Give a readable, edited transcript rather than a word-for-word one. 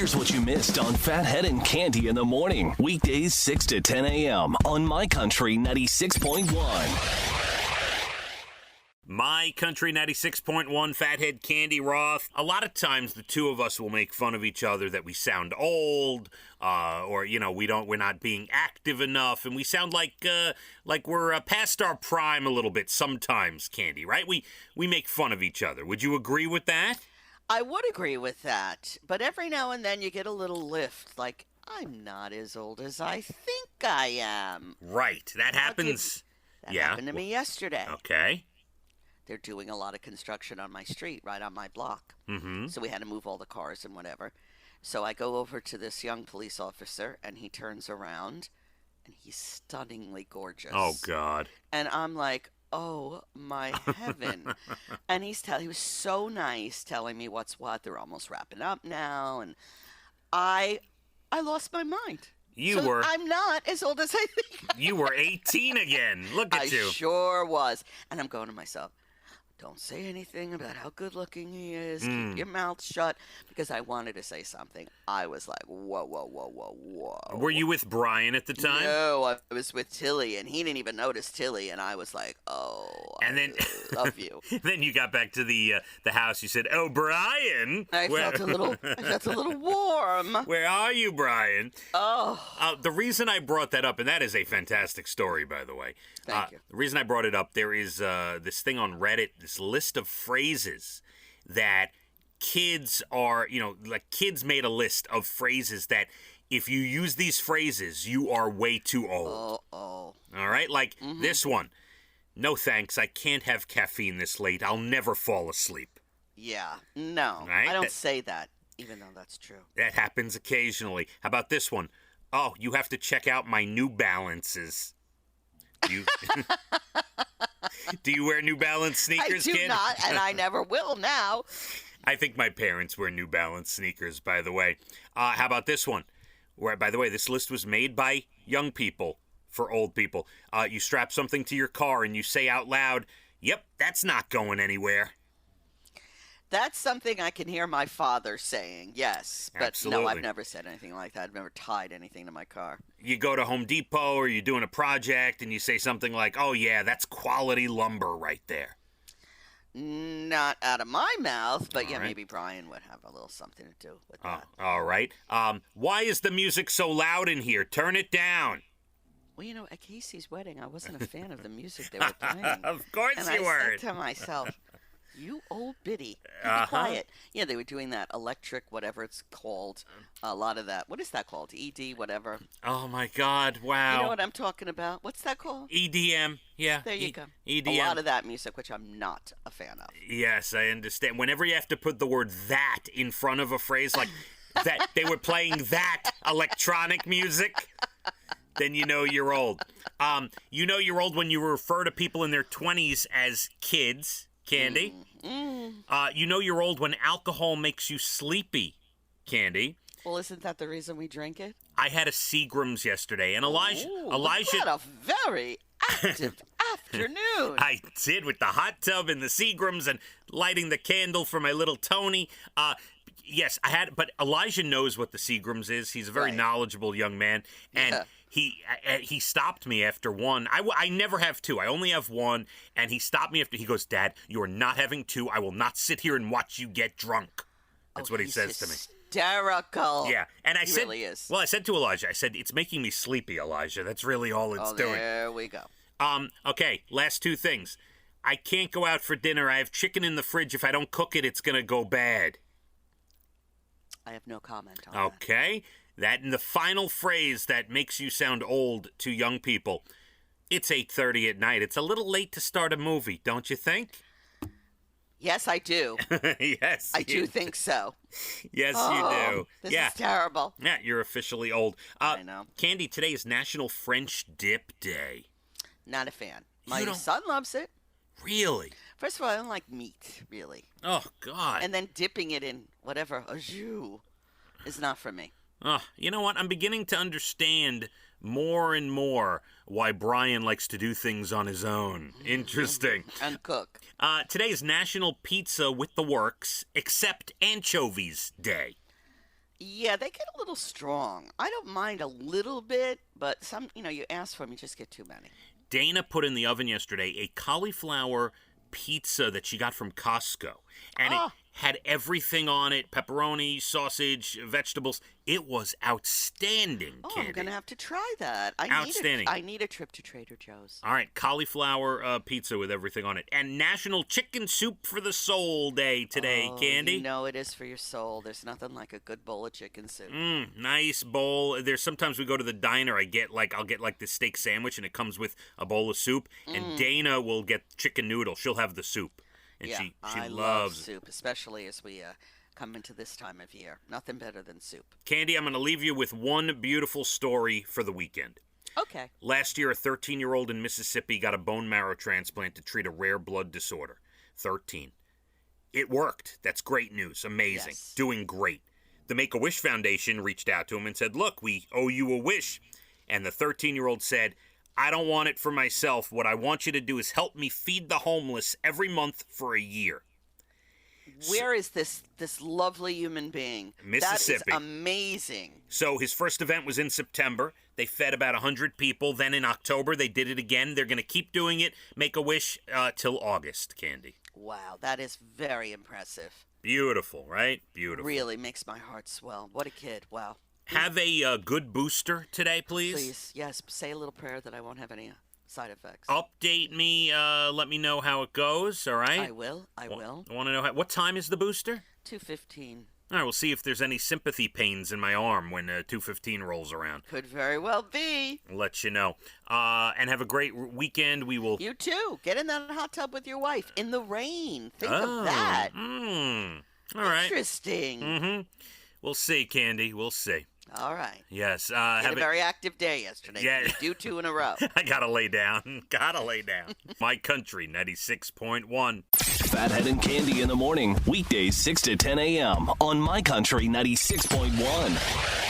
Here's what you missed on Phathead and Cande in the morning. Weekdays 6 to 10 a.m. on My Country 96.1. My Country 96.1, Phathead, Cande, Roth. A lot of times the two of us will make fun of each other that we sound old, or we're not being active enough, and we sound like we're past our prime a little bit sometimes, Cande, right? We make fun of each other. Would you agree with that? I would agree with that, but every now and then you get a little lift, like, I'm not as old as I think I am. Right, that happens. That happened to me yesterday. Okay. They're doing a lot of construction on my street, right on my block. Mm-hmm. So we had to move all the cars and whatever. So I go over to this young police officer, and he turns around, and he's stunningly gorgeous. Oh, God. And I'm like, oh, my heaven. And he was so nice telling me what's what. They're almost wrapping up now. And I lost my mind. I'm not as old as I think. You were 18 again. Look at you. I sure was. And I'm going to myself, don't say anything about how good looking he is. Keep your mouth shut. Because I wanted to say something. I was like, whoa, whoa, whoa, whoa, whoa. Were you with Brian at the time? No, I was with Tilly, and he didn't even notice Tilly, and I was like, oh, and then, I love you. Then you got back to the house. You said, oh, Brian. I felt a little warm. Where are you, Brian? Oh. The reason I brought that up, and that is a fantastic story, by the way. Thank you. The reason I brought it up, there is this thing on Reddit, this list of phrases that kids are, kids made a list of phrases that if you use these phrases, you are way too old. All right? Like this one. No thanks, I can't have caffeine this late. I'll never fall asleep. Yeah. No, right? I don't say that, even though that's true. That happens occasionally. How about this one? Oh, you have to check out my New Balances. Do you wear New Balance sneakers, I do kid? not, and I never will now. I think my parents wear New Balance sneakers, by the way. How about this one? Where, by the way, this list was made by young people for old people. You strap something to your car and you say out loud, yep, that's not going anywhere. That's something I can hear my father saying, yes. But Absolutely. No, I've never said anything like that. I've never tied anything to my car. You go to Home Depot or you're doing a project and you say something like, oh, yeah, that's quality lumber right there. Not out of my mouth, but All yeah, right. Maybe Brian would have a little something to do with that. All right. Why is the music so loud in here? Turn it down. Well, at Casey's wedding, I wasn't a fan of the music they were playing. Of course and you weren't. I said to myself, you old biddy, be quiet. Yeah, they were doing that electric, whatever it's called, a lot of that. What is that called? ED, whatever. Oh, my God, wow. You know what I'm talking about? What's that called? EDM, yeah. There you go. EDM. A lot of that music, which I'm not a fan of. Yes, I understand. Whenever you have to put the word that in front of a phrase, like that they were playing that electronic music, then you know you're old. You know you're old when you refer to people in their 20s as kids, Cande. You know you're old when alcohol makes you sleepy, Cande. Well, isn't that the reason we drink it? I had a Seagrams yesterday, and Elijah had a very active afternoon. I did, with the hot tub and the Seagrams and lighting the candle for my little Tony. Yes, I had, but Elijah knows what the Seagrams is. He's a very knowledgeable young man, and he stopped me after one. I never have two. I only have one, and he stopped me after. He goes, Dad, you are not having two. I will not sit here and watch you get drunk. That's what he says to me. Hysterical. Yeah, and I said, really is. Well, I said to Elijah, I said, it's making me sleepy, Elijah. That's really all it's doing. There we go. Okay, last two things. I can't go out for dinner. I have chicken in the fridge. If I don't cook it, it's gonna go bad. I have no comment on that. Okay, that and the final phrase that makes you sound old to young people. It's 8:30 at night. It's a little late to start a movie, don't you think? Yes, I do. Yes. I do think so. Yes, you do. This is terrible. Yeah, you're officially old. I know. Cande, today is National French Dip Day. Not a fan. My son loves it. Really? First of all, I don't like meat, really. Oh, God. And then dipping it in whatever, au jus, is not for me. Oh, you know what? I'm beginning to understand more and more why Brian likes to do things on his own. Interesting. And cook. Today is National Pizza with the Works, except Anchovies Day. Yeah, they get a little strong. I don't mind a little bit, but some, you ask for them, you just get too many. Dana put in the oven yesterday a cauliflower pizza that she got from Costco. And it had everything on it, pepperoni, sausage, vegetables. It was outstanding, Candy. I'm going to have to try that. Outstanding. I need a trip to Trader Joe's. All right, cauliflower pizza with everything on it. And National Chicken Soup for the Soul Day today, Candy. You know it is for your soul. There's nothing like a good bowl of chicken soup. Nice bowl. There's sometimes we go to the diner, I'll get the steak sandwich and it comes with a bowl of soup. And Dana will get chicken noodle. She'll have the soup. And she I loves love soup, especially as we come into this time of year. Nothing better than soup. Candy, I'm going to leave you with one beautiful story for the weekend. Okay. Last year, a 13-year-old in Mississippi got a bone marrow transplant to treat a rare blood disorder. 13. It worked. That's great news. Amazing. Yes. Doing great. The Make-A-Wish Foundation reached out to him and said, look, we owe you a wish. And the 13-year-old said, I don't want it for myself. What I want you to do is help me feed the homeless every month for a year. Where is this lovely human being? Mississippi. That is amazing. So his first event was in September. They fed about 100 people. Then in October, they did it again. They're going to keep doing it. Make-A-Wish till August, Candy. Wow, that is very impressive. Beautiful, right? Beautiful. Really makes my heart swell. What a kid. Wow. Have a good booster today, please. Please, yes. Say a little prayer that I won't have any side effects. Update me. Let me know how it goes, all right? I will. I want to know what time is the booster? 2:15. All right, we'll see if there's any sympathy pains in my arm when 2:15 rolls around. Could very well be. I'll let you know. And have a great weekend. We will. You too. Get in that hot tub with your wife in the rain. Think of that. All right. Interesting. We'll see, Candy. We'll see. All right. Yes. Had a very active day yesterday. Yeah. You do 2 in a row. I gotta lay down. My Country 96.1. Phathead and Cande in the morning. Weekdays 6 to 10 a.m. on My Country 96.1.